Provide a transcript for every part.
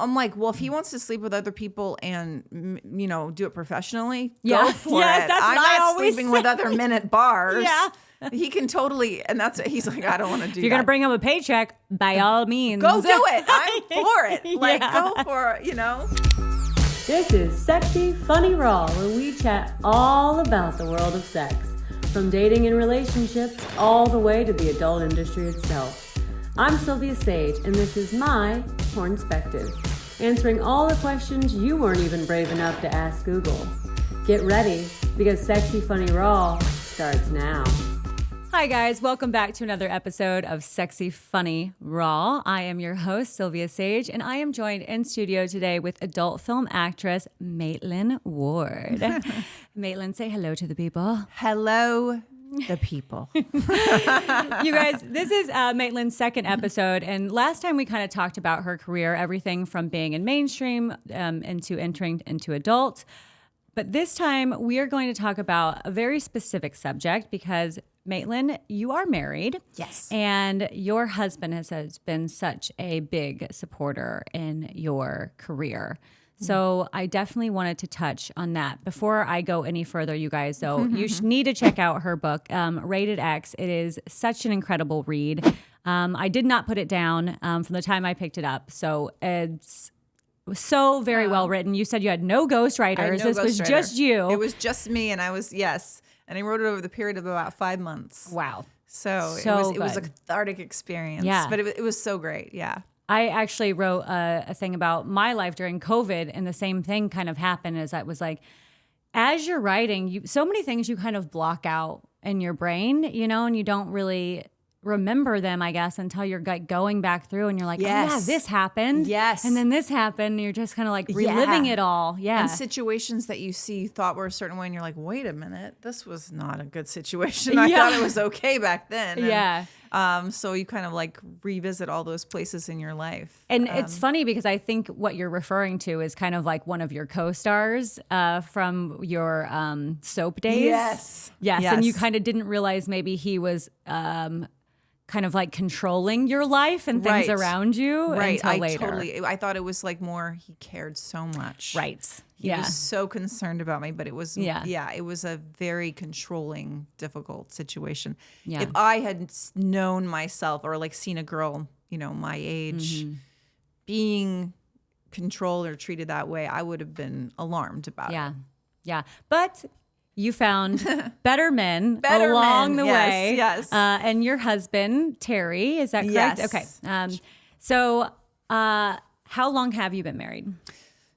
I'm like, well, if he wants to sleep with other people and, do it professionally, go for it. That's I'm what I not always sleeping with other men at bars. Yeah. He can totally, and that's what he's like, I don't want to do that. If you're going to bring him a paycheck, by all means. Go do it. I'm for it. Like, Yeah. go for it, This is Sexy Funny Raw, where we chat all about the world of sex, from dating and relationships all the way to the adult industry itself. I'm Silvia Saige, and this is my Pornspective, answering all the questions you weren't even brave enough to ask Google. Get ready, because Sexy Funny Raw starts now. Hi guys, welcome back to another episode of Sexy Funny Raw. I am your host, Silvia Saige, and I am joined in studio today with adult film actress Maitland Ward. Maitland, say hello to the people. Hello, the people. You guys, this is Maitland's second episode, and last time we kind of talked about her career, everything from being in mainstream into entering into adult. But this time we are going to talk about a very specific subject because Maitland, you are married. Yes. And your husband has been such a big supporter in your career. So I definitely wanted to touch on that. Before I go any further, you guys, though, you need to check out her book, Rated X. It is such an incredible read. I did not put it down from the time I picked it up. So it's so very well written. You said you had no ghostwriters. This was just you. It was just me, and I was, yes. And I wrote it over the period of about 5 months. Wow. So it was a cathartic experience. Yeah. But it was so great. Yeah. I actually wrote a thing about my life during COVID, and the same thing kind of happened. Is I was like, as you're writing, so many things you kind of block out in your brain, and you don't really remember them, I guess, until you're going back through and you're like, yes. Oh yeah, this happened. Yes. And then this happened. And you're just kind of like reliving it all. Yeah. And situations that you thought were a certain way, and you're like, wait a minute, this was not a good situation. I thought it was okay back then. And, yeah. So you kind of like revisit all those places in your life. And it's funny because I think what you're referring to is kind of like one of your co-stars from your soap days. Yes. And you kind of didn't realize maybe he was kind of like controlling your life and things around you until later. I thought it was like more, he cared so much. Right. He was so concerned about me, but it was, it was a very controlling, difficult situation. Yeah. If I had known myself or like seen a girl, my age being controlled or treated that way, I would have been alarmed about it. Yeah. But you found better men along the way. Yes. And your husband, Terry, is that correct? Yes. Okay. So how long have you been married?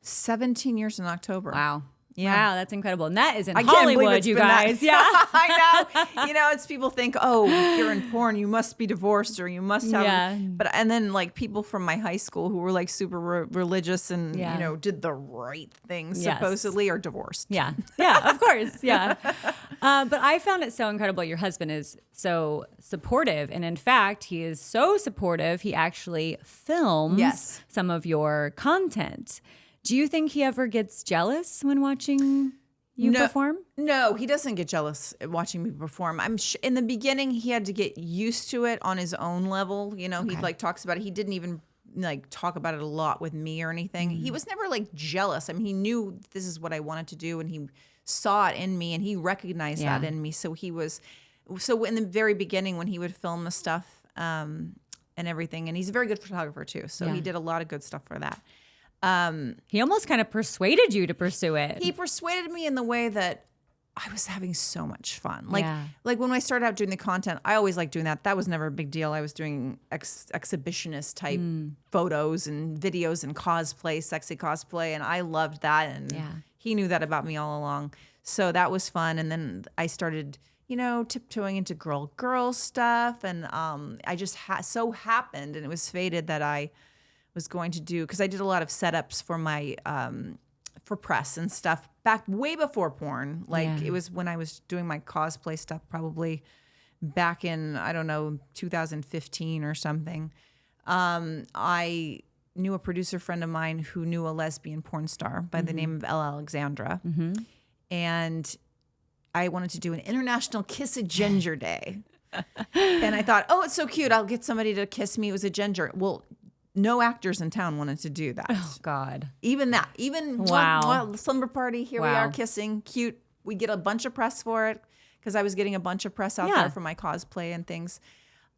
17 years in October. Wow. Yeah. Wow, that's incredible. And that is in I can't believe Hollywood, it's you been guys. Yeah. I know. It's people think, oh, you're in porn, you must be divorced or you must have. Yeah. And then like people from my high school who were like super religious and, did the right thing supposedly are divorced. Yeah. Yeah, of course. Yeah. But I found it so incredible. Your husband is so supportive. And in fact, he is so supportive, he actually films some of your content. Do you think he ever gets jealous when watching you perform? No, he doesn't get jealous watching me perform. In the beginning, he had to get used to it on his own level. He like talks about it. He didn't even like talk about it a lot with me or anything. He was never like jealous. I mean, he knew this is what I wanted to do, and he saw it in me, and he recognized that in me. So so in the very beginning when he would film the stuff and everything, and he's a very good photographer too. So he did a lot of good stuff for that. He almost kind of persuaded you to pursue it. He persuaded me in the way that I was having so much fun. Like when I started out doing the content, I always liked doing that. That was never a big deal. I was doing exhibitionist type photos and videos and cosplay, sexy cosplay. And I loved that. And he knew that about me all along. So that was fun. And then I started, tiptoeing into girl stuff. And I just so happened, and it was fated that I was going to do, because I did a lot of setups for my for press and stuff back way before porn. It was when I was doing my cosplay stuff, probably back in 2015 or something. I knew a producer friend of mine who knew a lesbian porn star by the name of Alexandra, and I wanted to do an International Kiss a Ginger Day. And I thought, oh, it's so cute, I'll get somebody to kiss me. It was a ginger. Well, no actors in town wanted to do that. Oh God. Even that. Even Wow. slumber party. Here we are kissing. Cute. We get a bunch of press for it because I was getting a bunch of press out there for my cosplay and things.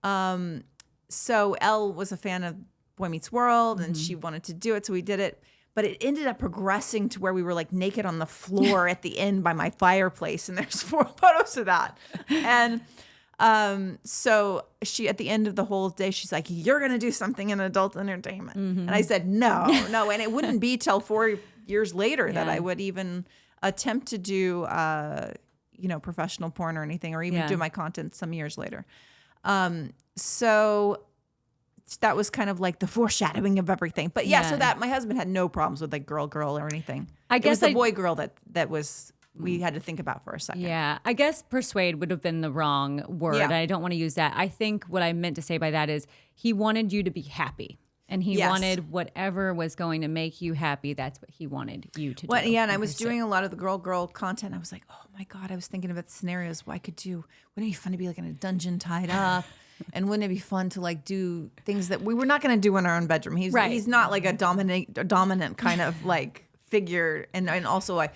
So Elle was a fan of Boy Meets World and she wanted to do it. So we did it. But it ended up progressing to where we were like naked on the floor at the end by my fireplace. And there's 4 photos of that. And so she, at the end of the whole day, she's like, you're going to do something in adult entertainment. And I said, no. And it wouldn't be till 4 years later that I would even attempt to do, professional porn or anything, or even do my content some years later. So that was kind of like the foreshadowing of everything. But so that my husband had no problems with like girl or anything. I guess it was the boy girl that was we had to think about for a second. Yeah, I guess persuade would have been the wrong word. Yeah. I don't want to use that. I think what I meant to say by that is he wanted you to be happy. And he wanted whatever was going to make you happy. That's what he wanted you to do. Yeah, and I was doing a lot of the girl content. I was like, oh my God, I was thinking about scenarios I could do. Wouldn't it be fun to be like in a dungeon tied up? And wouldn't it be fun to like do things that we were not going to do in our own bedroom? He's not like a dominant kind of like figure. And also like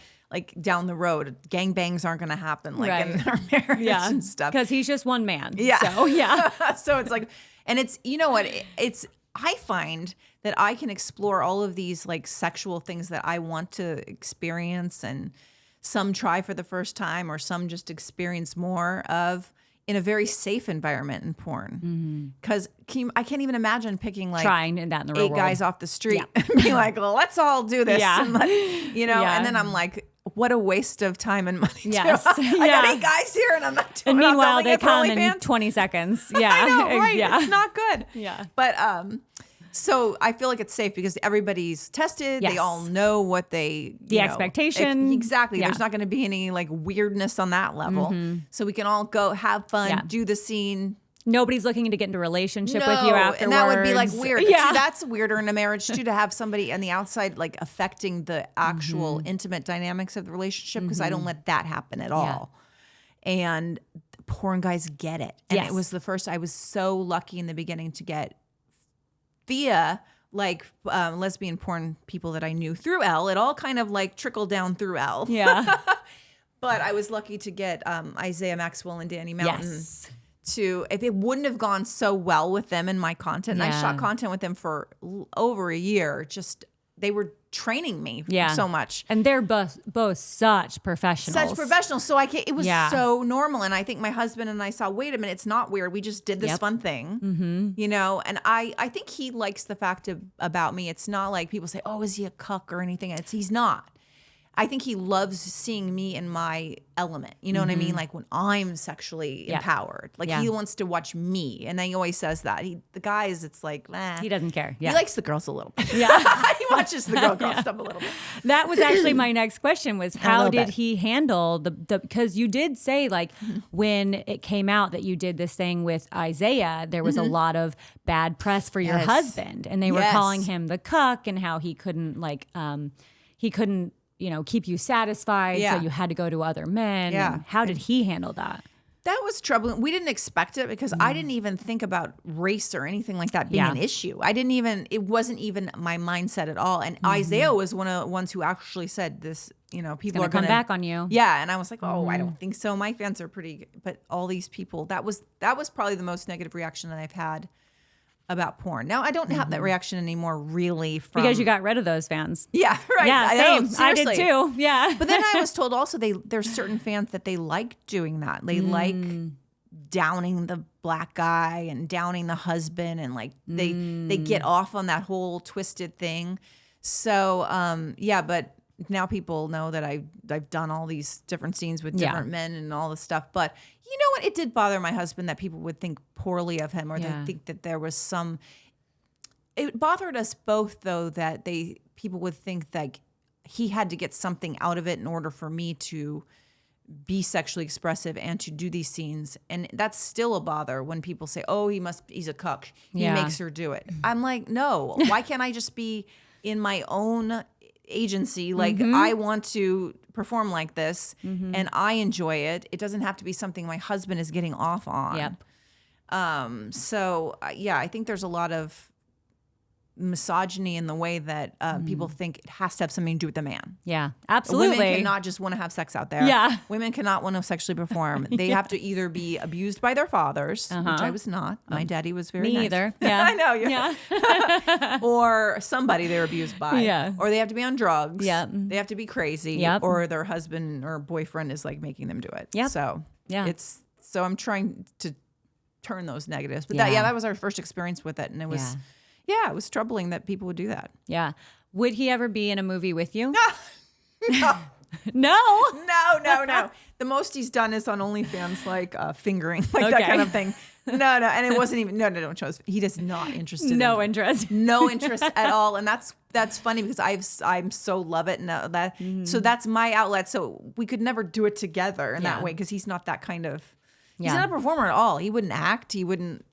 down the road, gangbangs aren't going to happen like in our marriage and stuff. Because he's just one man. Yeah. So, so it's like, and it's, you know what, I find that I can explore all of these like sexual things that I want to experience, and some try for the first time or some just experience more of in a very safe environment in porn. Because I can't even imagine picking like trying that in the real 8 guys off the street and be like, well, let's all do this. And and then I'm like, what a waste of time and money. Yes. I got 8 guys here and I'm not doing it. And meanwhile, they come in fans. 20 seconds. Yeah. I know, right? It's not good. Yeah. But so I feel like it's safe because everybody's tested. Yes. They all know what the expectation. Exactly. Yeah. There's not going to be any like weirdness on that level. So we can all go have fun, do the scene. Nobody's looking to get into a relationship with you afterwards. And that would be like weird. Yeah. See, that's weirder in a marriage too, to have somebody on the outside like affecting the actual intimate dynamics of the relationship, because I don't let that happen at all. And porn guys get it. And it was the first, I was so lucky in the beginning to get via like lesbian porn people that I knew through Elle. It all kind of like trickled down through Elle. Yeah. But I was lucky to get Isaiah Maxwell and Danny Mountain to, if it wouldn't have gone so well with them in my content, and I shot content with them for over a year, just they were training me so much. And they're both such professionals. So it was so normal. And I think my husband and I saw, wait a minute, it's not weird. We just did this fun thing, and I think he likes the fact about me. It's not like people say, oh, is he a cuck or anything? He's not. I think he loves seeing me in my element. You know what I mean? Like when I'm sexually empowered. Like he wants to watch me. And then he always says that. The guys, it's like, he doesn't care. Yeah. He likes the girls a little bit. Yeah. He watches the girl stuff a little bit. That was actually my next question was how did he handle the because you did say like when it came out that you did this thing with Isaiah, there was a lot of bad press for your husband. And they were calling him the cuck and how he couldn't keep you satisfied. So you had to go to other men. Yeah. And how did he handle that? That was troubling. We didn't expect it because I didn't even think about race or anything like that being an issue. It wasn't even my mindset at all. And Isaiah was one of the ones who actually said this, people are going to come back on you. Yeah. And I was like, oh, I don't think so. My fans are pretty, but all these people, that was probably the most negative reaction that I've had about porn. Now I don't have that reaction anymore, really, because you got rid of those fans. Yeah, right. Yeah, same. I did too. Yeah. But then I was told also there's certain fans that they like doing that. They like downing the black guy and downing the husband, and like they get off on that whole twisted thing. So but now people know that I've done all these different scenes with different men and all this stuff. But you know what? It did bother my husband that people would think poorly of him, or they think that there was some. It bothered us both, though, that people would think that he had to get something out of it in order for me to be sexually expressive and to do these scenes. And that's still a bother when people say, "Oh, he's a cuck. He makes her do it." I'm like, no. Why can't I just be in my own agency? Like I want to perform like this and I enjoy it. It doesn't have to be something my husband is getting off on. Yep. I think there's a lot of misogyny in the way that people think it has to have something to do with the man. Yeah, absolutely. Women cannot just want to have sex out there. Yeah. Women cannot want to sexually perform. They have to either be abused by their fathers, which I was not. My daddy was very Me nice. either. Yeah. I know. Yeah. Or somebody they're abused by. Yeah. Or they have to be on drugs. Yep. They have to be crazy. Yep. Or their husband or boyfriend is like making them do it. Yep. So Yeah. so I'm trying to turn those negatives. But Yeah. that was our first experience with it. And it was it was troubling that people would do that. Yeah. Would he ever be in a movie with you? No. No. No. The most he's done is on OnlyFans, like fingering, like that Okay. kind of thing. No. And it wasn't even, don't show us. He is not interested. No in interest. No interest at all. And that's funny because I'm so love it. And so that's my outlet. So we could never do it together in that way because he's not that kind of, he's not a performer at all. He wouldn't act. He wouldn't.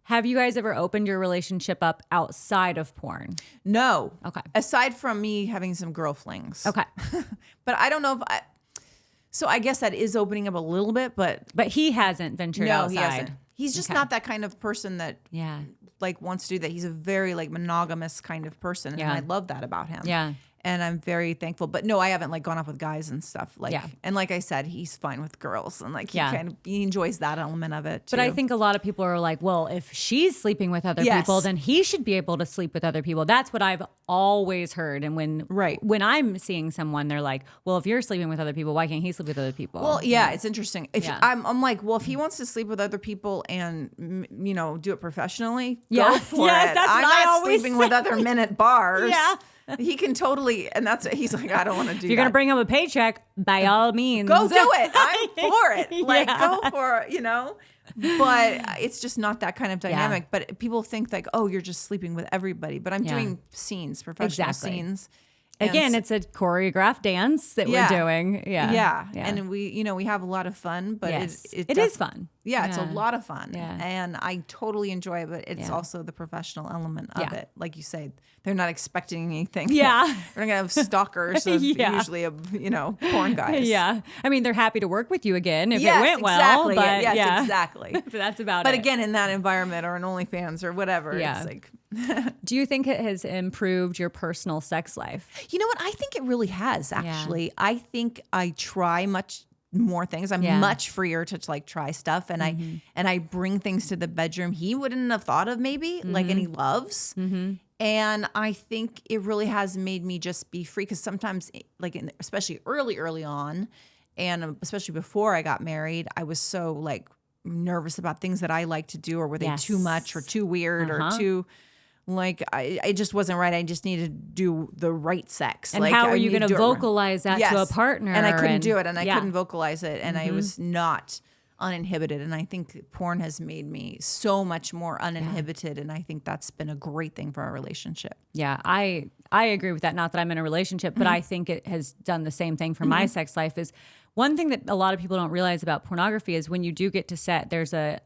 Have you guys ever opened your relationship up outside of porn? No. Okay. Aside from me having some girl flings. Okay. But I don't know if so I guess that is opening up a little bit, but He hasn't ventured outside. he hasn't. He's just not that kind of person that like wants to do that. He's a very like monogamous kind of person. And I love that about him. Yeah. And I'm very thankful. But no, I haven't like gone off with guys and stuff. Like, and like I said, he's fine with girls and like he enjoys that element of it too. But I think a lot of people are like, well, if she's sleeping with other people, then he should be able to sleep with other people. That's what I've always heard. And when I'm seeing someone, they're like, well, if you're sleeping with other people, why can't he sleep with other people? Well, it's interesting. If I'm like, well, if he wants to sleep with other people and do it professionally, go for it. That's I'm what I not always sleeping with other men at bars. Yeah. He can totally, and he's like, I don't want to do that. If you're going to bring him a paycheck, by all means. Go do it. I'm for it. Like, go for it, But it's just not that kind of dynamic. But people think like, oh, you're just sleeping with everybody. But I'm doing scenes, professional scenes. Again, it's a choreographed dance that we're doing. Yeah. And we have a lot of fun, but it is fun. Yeah, it's a lot of fun. Yeah. And I totally enjoy it, but it's also the professional element of it. Like you say, they're not expecting anything. Yeah. We're not going to have stalkers of usually porn guys. Yeah. I mean, they're happy to work with you again if it went well. Exactly. But exactly. So that's about it. But again, in that environment or an OnlyFans or whatever, it's like... Do you think it has improved your personal sex life? You know what? I think it really has, actually. I think I try much more things. I'm much freer to like try stuff, and I bring things to the bedroom he wouldn't have thought of maybe, like, and he loves. And I think it really has made me just be free, because sometimes, like, especially early on, and especially before I got married, I was so like nervous about things that I like to do, or were they too much or too weird or too... Like, I just wasn't right. I just needed to do the right sex. And like, how are you going to vocalize that to a partner? And I couldn't do it, and I couldn't vocalize it, and I was not uninhibited. And I think porn has made me so much more uninhibited, and I think that's been a great thing for our relationship. Yeah, I agree with that. Not that I'm in a relationship, but I think it has done the same thing for my sex life. Is one thing that a lot of people don't realize about pornography is when you do get to set, there's a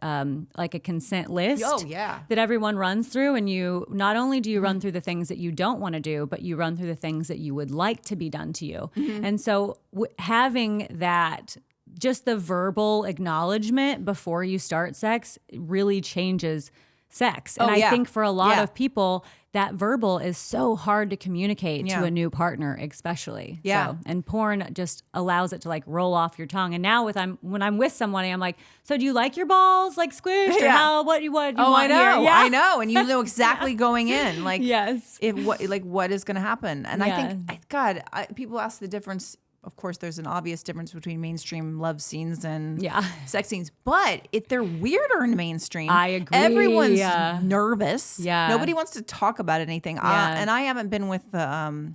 like a consent list that everyone runs through, and you not only do you run through the things that you don't want to do, but you run through the things that you would like to be done to you. And so having that, just the verbal acknowledgement before you start sex really changes sex. And I think for a lot of people, that verbal is so hard to communicate to a new partner, especially. Yeah. So, and porn just allows it to like roll off your tongue. And now when I'm with someone, I'm like, so do you like your balls like squished, or what do you want I know, here? I know. And you know exactly going in, like, yes, what is going to happen. And I think, people ask the difference. Of course, there's an obvious difference between mainstream love scenes and sex scenes, but they're weirder in mainstream. I agree. Everyone's nervous. Yeah. Nobody wants to talk about anything. And I haven't been with the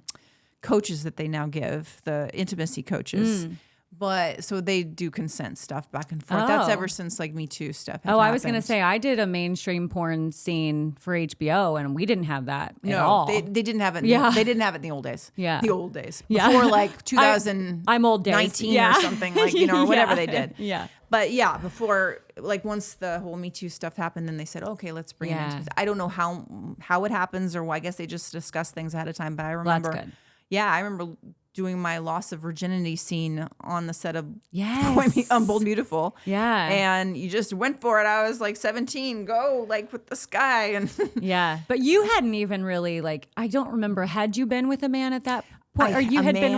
coaches that they now give, the intimacy coaches. But so they do consent stuff back and forth. That's ever since like Me Too stuff. I was going to say, I did a mainstream porn scene for HBO, and we didn't have that at all. They didn't have it. They didn't have it in the old days. Yeah. The old days. Before like 2019 I'm old days. or something, like, or whatever they did. Yeah. But before, like, once the whole Me Too stuff happened, then they said, okay, let's bring it into. I don't know how it happens, or I guess they just discuss things ahead of time. But I remember. Well, that's good. Yeah, I remember doing my loss of virginity scene on the set of Yes. Bold and Beautiful. Yeah. And you just went for it. I was like 17, go like with the sky. And Yeah. But you hadn't even really like, I don't remember, had you been with a man at that point? Or you had been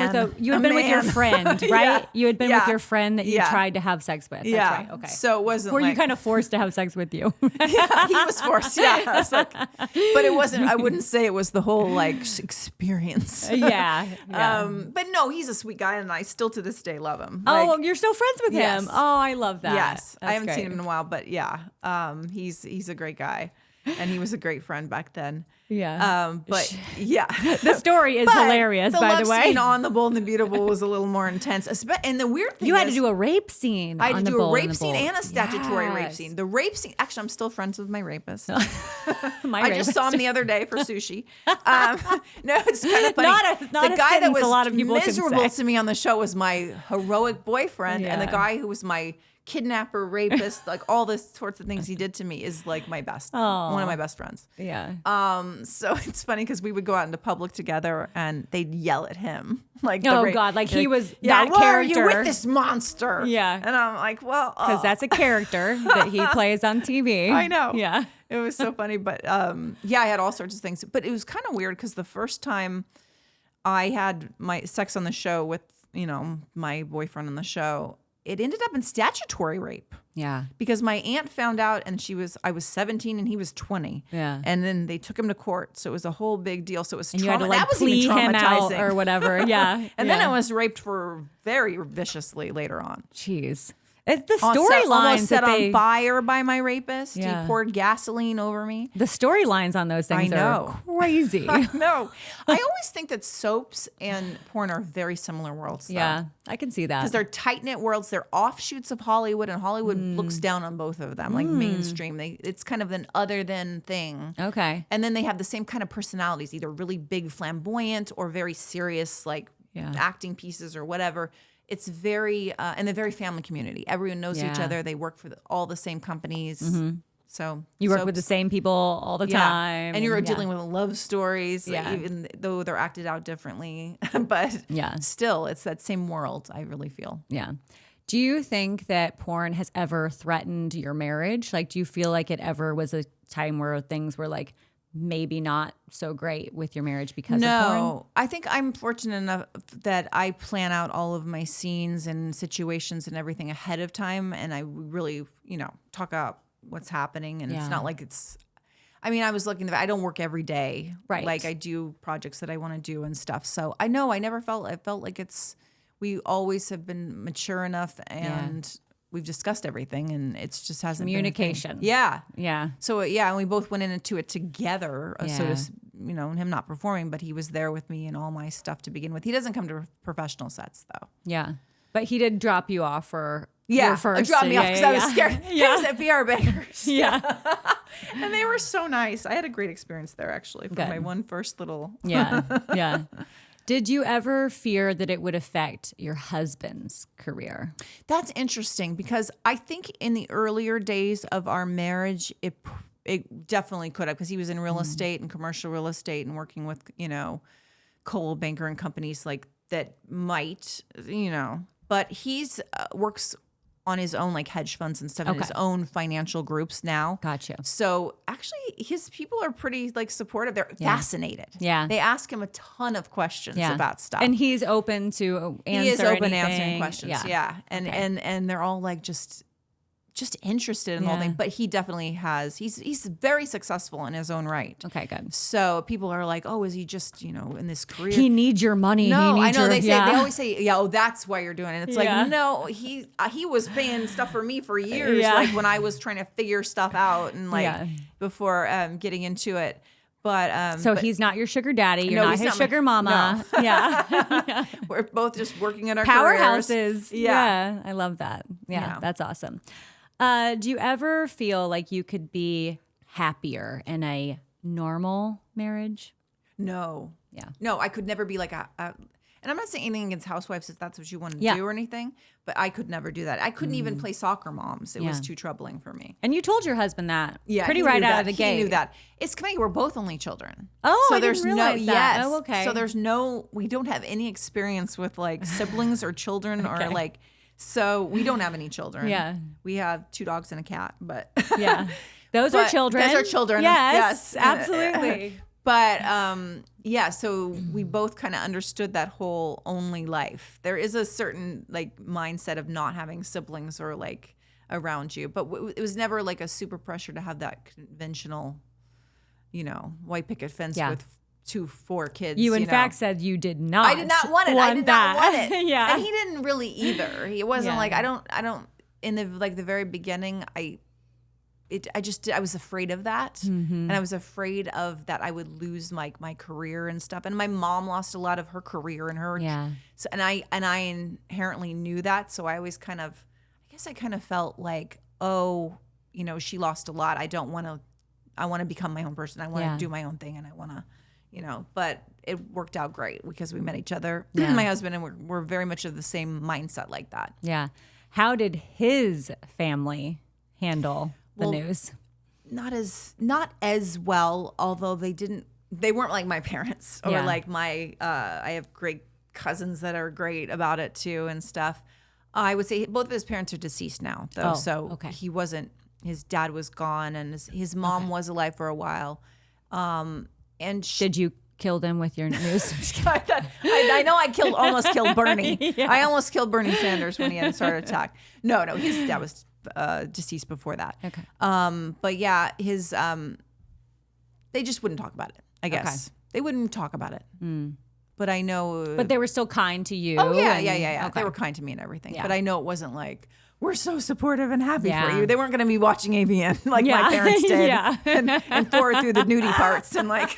with your friend, right? Yeah. You had been with your friend that you tried to have sex with. That's right. Okay. So it wasn't Were like, you kind of forced to have sex with you? yeah, he was forced. Yeah. I was like, but it wasn't, I wouldn't say it was the whole like experience. Yeah. But no, he's a sweet guy and I still to this day love him. Oh, Like, you're still friends with yes. him. Oh, I love that. yes. I That's haven't seen great. him in a while, but yeah, he's a great guy. And he was a great friend back then. Yeah. But yeah. The story is hilarious, by the way. The scene on The Bold and the Beautiful was a little more intense. And the weird thing You had to is, do a rape scene. I had on to The do a Bold rape the scene Bold. and a statutory rape Yes. scene. The rape scene, actually, I'm still friends with my rapist. My I just rapist. saw him the other day for sushi. No, it's kind of funny. Not the a guy that sentence was a lot of people can miserable say. to me on the show was my heroic boyfriend, and the Yeah. guy who was my kidnapper, rapist, like all the sorts of things he did to me is like my best, one of my best friends. Yeah. So it's funny because we would go out into public together and they'd yell at him. Like, Oh, God, like he was yeah, that why are you character." with this monster? Yeah. And I'm like, well, Because that's a character that he plays on TV. I know. Yeah. It was so funny. But yeah, I had all sorts of things. But it was kind of weird because the first time I had my sex on the show with, my boyfriend on the show, it ended up in statutory rape. Yeah. Because my aunt found out and I was 17 and he was 20. Yeah. And then they took him to court. So it was a whole big deal. So it was And you had to that like was plea even him out traumatizing. or whatever. Yeah. And then I was raped very viciously later on. Jeez. It's the Almost storylines set that they on fire by my rapist. Yeah. He poured gasoline over me. the storylines on those things I know. are crazy. I know. I always think that soaps and porn are very similar worlds. Yeah. I can see that. Because they're tight-knit worlds. They're offshoots of Hollywood, and Hollywood looks down on both of them, like mainstream. It's kind of an other than thing. Okay. And then they have the same kind of personalities, either really big, flamboyant, or very serious, like acting pieces or whatever. It's very, and they're very family community. Everyone knows each Yeah. other. They work for all the same companies. So You work with the same people all the time. and you're dealing with love stories, Yeah. even though they're acted out differently. But still, it's that same world, I really feel. Yeah. Do you think that porn has ever threatened your marriage? Like, do you feel like it ever was a time where things were like maybe not so great with your marriage because of porn? No, I think I'm fortunate enough that I plan out all of my scenes and situations and everything ahead of time. And I really, talk out what's happening. And it's not like I was looking at I don't work every day. Right. Like I do projects that I want to do and stuff. So I felt like we always have been mature enough and we've discussed everything and it's just hasn't Communication. been a thing. Yeah. Yeah. So and we both went into it together. So to, him not performing, but he was there with me and all my stuff to begin with. He doesn't come to professional sets though. Yeah. But he did drop you off for your first. Dropped me off because I was scared. Yeah. He was at VR Bakers. Yeah. And they were so nice. I had a great experience there actually for my one first little. Yeah. Yeah. Did you ever fear that it would affect your husband's career? That's interesting because I think in the earlier days of our marriage, it definitely could have because he was in real estate and commercial real estate and working with, Coldwell Banker and companies like that might, but he's works on his own like hedge funds and stuff in his own financial groups now. Gotcha. So actually his people are pretty like supportive. They're fascinated. Yeah. They ask him a ton of questions about stuff. And he's open to answer he is open to anything. answering questions. Yeah. And they're all like just interested in all things. But he definitely he's very successful in his own right. Okay, good. So people are like, oh, is he just, in this career? He needs your money. No, he needs I know. They always say, that's why you're doing it. It's like, no, he was paying stuff for me for years, like when I was trying to figure stuff out and before getting into it. But so he's not your sugar daddy. You're not his sugar mama. No. Yeah. We're both just working in our careers. Powerhouses. Yeah. I love that. Yeah. That's awesome. Do you ever feel like you could be happier in a normal marriage? No. Yeah. No, I could never be like and And I'm not saying anything against housewives if that's what you want to do or anything, but I could never do that. I couldn't even play soccer moms. It was too troubling for me. And you told your husband that pretty he right knew out that. of the gate. He knew that. It's funny, we're both only children. Oh, so I there's didn't realize that. Yes. Oh, okay. So we don't have any experience with like siblings or children or like, so we don't have any children. Yeah. We have 2 dogs and a cat, but yeah. Those are children. Those are children. Yes, absolutely. But so we both kind of understood that whole only life. There is a certain like mindset of not having siblings or like around you, but it was never like a super pressure to have that conventional, white picket fence with 4 kids. You in fact said you did not. I did not want it. I did not want it. Yeah. And he didn't really either. He wasn't like, I don't in the like the very beginning, I was afraid of that. And I was afraid of that I would lose my career and stuff. And my mom lost a lot of her career and her. Yeah. So, and I inherently knew that. So I always I kind of felt like, she lost a lot. I want to become my own person. I want to do my own thing. And I want to, but it worked out great because we met each other, my husband, and we're very much of the same mindset like that. Yeah. How did his family handle the news? Not as well, although they weren't like my parents or like my, I have great cousins that are great about it too and stuff. I would say both of his parents are deceased now though. He wasn't, his dad was gone and his mom was alive for a while. Did you kill them with your news? I know I almost killed Bernie. I almost killed Bernie Sanders when he had a heart attack. No, his dad was deceased before that. Okay. But yeah, they just wouldn't talk about it, I guess. Okay. They wouldn't talk about it. But I know. But they were still kind to you. Oh, yeah. Okay. They were kind to me and everything. Yeah. But I know it wasn't like, we're so supportive and happy for you. They weren't going to be watching AVN like my parents did and pour through the nudie parts and like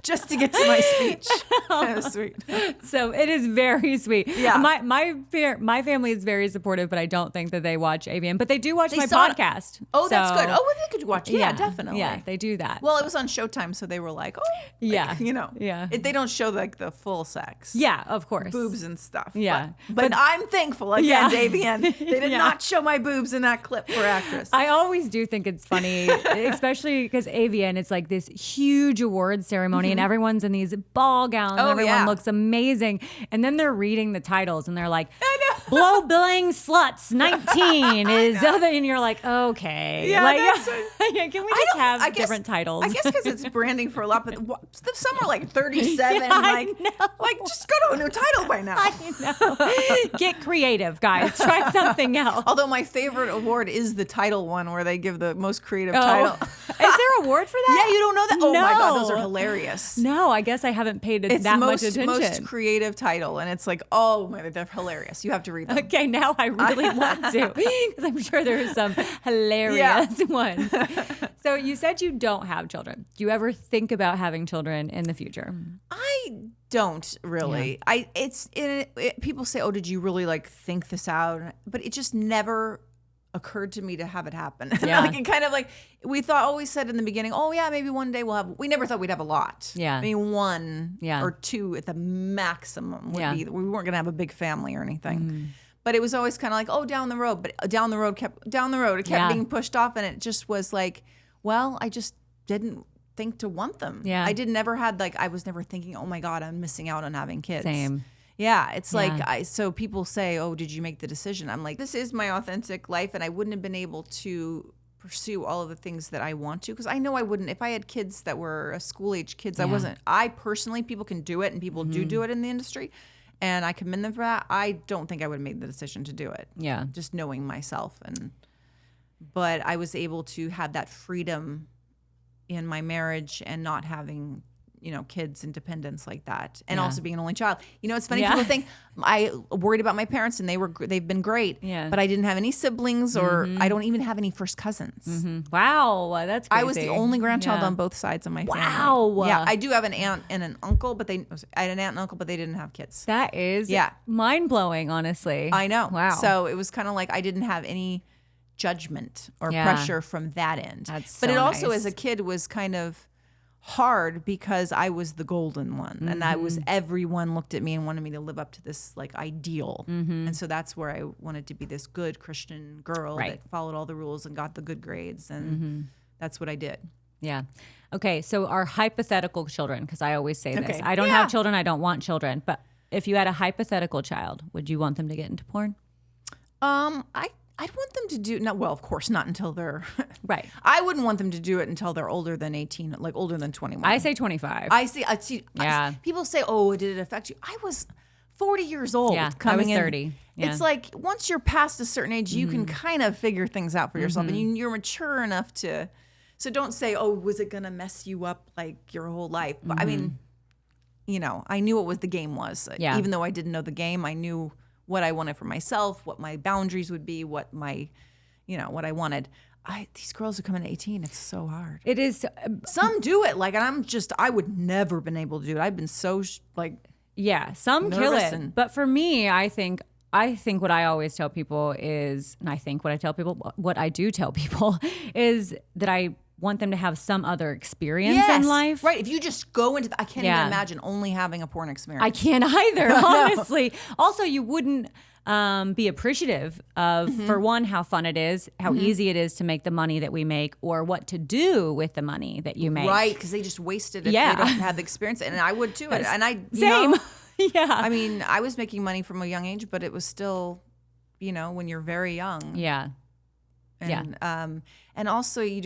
just to get to my speech. That was sweet. So it is very sweet. Yeah. My family is very supportive, but I don't think that they watch AVN. But they do watch my podcast. Oh, that's good. Oh, well, they could watch it. Yeah, definitely. Yeah, they do that. Well, it was on Showtime, so they were like, they don't show like the full sex. Yeah, of course. Boobs and stuff. Yeah. But I'm thankful again, AVN. They did not show my boobs in that clip for actress. I always do think it's funny, especially because AVN, it's like this huge award ceremony and everyone's in these ball gowns and everyone looks amazing. And then they're reading the titles and they're like, Blow Bling Sluts 19 is other, and you're like, okay. Yeah, like, can we just have different titles? I guess because it's branding for a lot, but some are like 37. Like just go to a new title by now. I know. Get creative, guys. Try something else. Although my favorite award is the title one where they give the most creative title. Is there an award for that? Yeah, you don't know that? Oh my God, those are hilarious. No, I guess I haven't paid that much attention. It's most creative title, and it's like, oh my, they're hilarious. You have to read them. Okay, now I really want to because I'm sure there are some hilarious ones. So you said you don't have children. Do you ever think about having children in the future? I don't really. Yeah. People say, "Oh, did you really like think this out?" But it just never occurred to me to have it happen. Yeah. Like it kind of like we always said in the beginning, "Oh yeah, maybe one day we'll have." We never thought we'd have a lot. Yeah, I mean 1 or 2 at the maximum would be. We weren't gonna have a big family or anything. But it was always kind of like, oh, down the road. But down the road. It kept being pushed off, and it just was like, well, I just didn't think to want them. Yeah, I was never thinking, oh my God, I'm missing out on having kids. Same. Yeah, it's like so people say, oh, did you make the decision? I'm like, this is my authentic life, and I wouldn't have been able to pursue all of the things that I want to, because I know I wouldn't if I had kids that were school age kids. I personally, people can do it, and people do it in the industry. And I commend them for that. I don't think I would have made the decision to do it. Yeah. Just knowing myself. But I was able to have that freedom in my marriage and not having, kids and dependence like that. And also being an only child. It's funny, people think I worried about my parents and they've been great. Yeah. But I didn't have any siblings or I don't even have any first cousins. Wow. That's crazy. I was the only grandchild on both sides of my family. Wow. Yeah. I do have an aunt and an uncle, but I had an aunt and uncle, but they didn't have kids. That is mind-blowing, hononestly. I know. Wow. So it was kind of like I didn't have any judgment or pressure from that end. That's but so it also nice. as a kid was kind of hard because I was the golden one, and I was, everyone looked at me and wanted me to live up to this like ideal. And so that's where I wanted to be this good Christian girl that followed all the rules and got the good grades. And that's what I did. Yeah. Okay. So our hypothetical children, because I always say this, I don't have children. I don't want children. But if you had a hypothetical child, would you want them to get into porn? I'd want them to do, no, well, of course not until they're, Right. I wouldn't want them to do it until they're older than 18, like older than 21. I say 25. I see. Yeah. People say, oh, did it affect you? I was 40 years old coming I was in. 30. Yeah. It's like once you're past a certain age, you can kind of figure things out for yourself, and you're mature enough to, so don't say, oh, was it going to mess you up like your whole life? But I mean, you know, I knew what the game was. Yeah. Even though I didn't know the game, I knew what I wanted for myself, what my boundaries would be, what my, you know, what I wanted. These girls are coming to 18. It's so hard. It is. Some do it. Like, and I would never been able to do it. I've been so Yeah, some kill it. But for me, I think what I always tell people is, and I think what I do tell people is that I want them to have some other experience in life. Right. If you just go into I can't even imagine only having a porn experience. I can't either, honestly. Also, you wouldn't be appreciative of, for one, how fun it is, how easy it is to make the money that we make, or what to do with the money that you make. Right, because they just waste it if they don't have the experience. And I would too. And Same. Yeah. I mean, I was making money from a young age, but it was still, you know, when you're very young. Yeah. And, and also you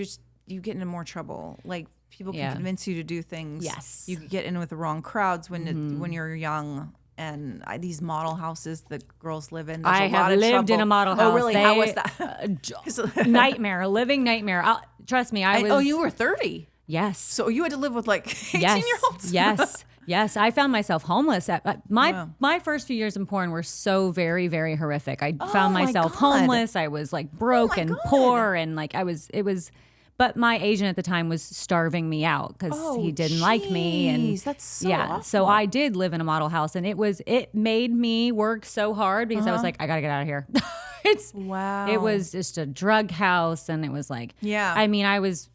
get into more trouble. Like, people can convince you to do things. Yes. You get in with the wrong crowds when you're young. And these model houses that girls live in. I have lived in a model house. Oh, really? How was that? Nightmare, a living nightmare. Trust me, I was. Oh, you were 30? Yes. So you had to live with like 18-year-olds? Yes. I found myself homeless. My first few years in porn were so very, very horrific. I found myself homeless. I was like broke and poor, and like but my agent at the time was starving me out because he didn't like me. And that's so awful. So I did live in a model house, and it made me work so hard because I was like, I gotta get out of here. It was just a drug house, and it was like, I mean, I was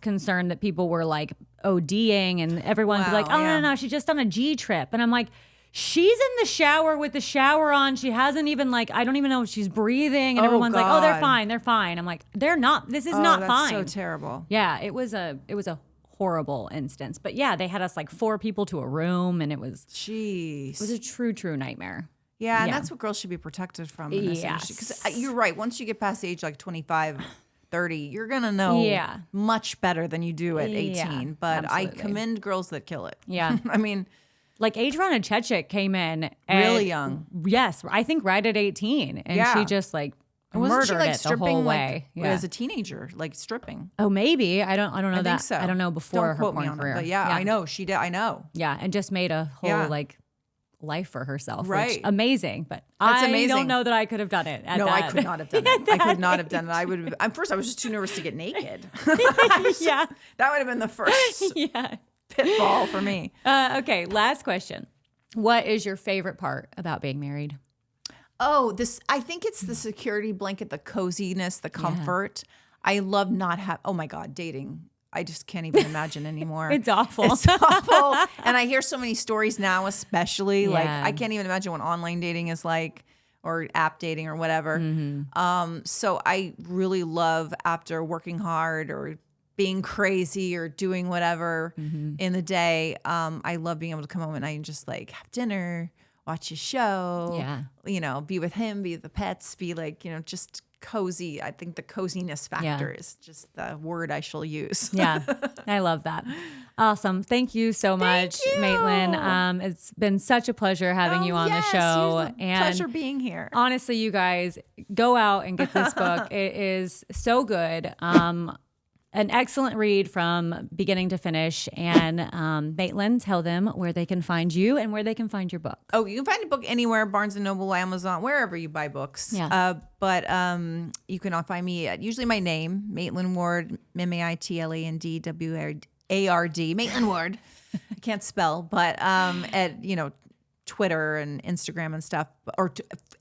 concerned that people were like ODing, and everyone would be like, oh no, she's just on a G trip, and I'm like, she's in the shower with the shower on. She hasn't even I don't even know if she's breathing. And everyone's like, oh, they're fine. I'm like, they're not. This is not fine. So terrible. Yeah, it was a horrible instance. But yeah, they had us like 4 people to a room, and it was a true nightmare. Yeah, and that's what girls should be protected from in this industry. Because you're right. Once you get past the age like 25, 30, you're going to know much better than you do at 18. Yeah, but absolutely. I commend girls that kill it. Yeah. I mean, like Adriana Chechik came in really young. Yes, I think right at 18, and she just murdered it the whole way. As a teenager, like stripping. Oh, maybe I don't know that. So. I don't know before her porn career. But I know she did. I know. Yeah, and just made a whole life for herself. Right, which, amazing. But that's I amazing. don't know that I could have done it. I could not have done it. I could not have done it. I would have. At first, I was just too nervous to get naked. That would have been the first. Pitfall for me. Okay, last question. What is your favorite part about being married? Oh, I think it's the security blanket, the coziness, the comfort. I love not oh my God, dating. I just can't even imagine anymore. It's awful. It's awful. And I hear so many stories now, especially like I can't even imagine what online dating is like, or app dating or whatever. So I really love, after working hard or being crazy or doing whatever in the day, I love being able to come home and I just like have dinner, watch a show, be with him, be with the pets, be like, just cozy. I think the coziness factor is just the word I shall use. Yeah, I love that. Awesome. Thank you so much, Maitland. It's been such a pleasure having you on the show. And pleasure being here. Honestly, you guys, go out and get this book. It is so good. An excellent read from beginning to finish. And Maitland, tell them where they can find you and where they can find your book. Oh, you can find a book anywhere, Barnes & Noble, Amazon, wherever you buy books. Yeah. But you can find me at usually my name, Maitland Ward, MaitlandWard, Maitland Ward. I can't spell, but at, Twitter and Instagram and stuff, or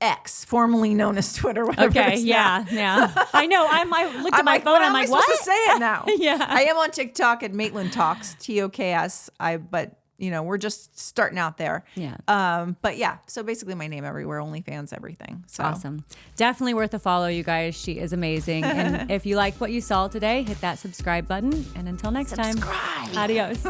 X, formerly known as Twitter. Whatever Okay, it is yeah. I know. I looked at my phone. What I'm am like, I what? supposed to say it now? Yeah. I am on TikTok at Maitland Talks, TOKS. But we're just starting out there. Yeah. But yeah, so basically my name everywhere, OnlyFans, everything. So. Awesome. Definitely worth a follow, you guys. She is amazing. And if you like what you saw today, hit that subscribe button. And until next time, adios.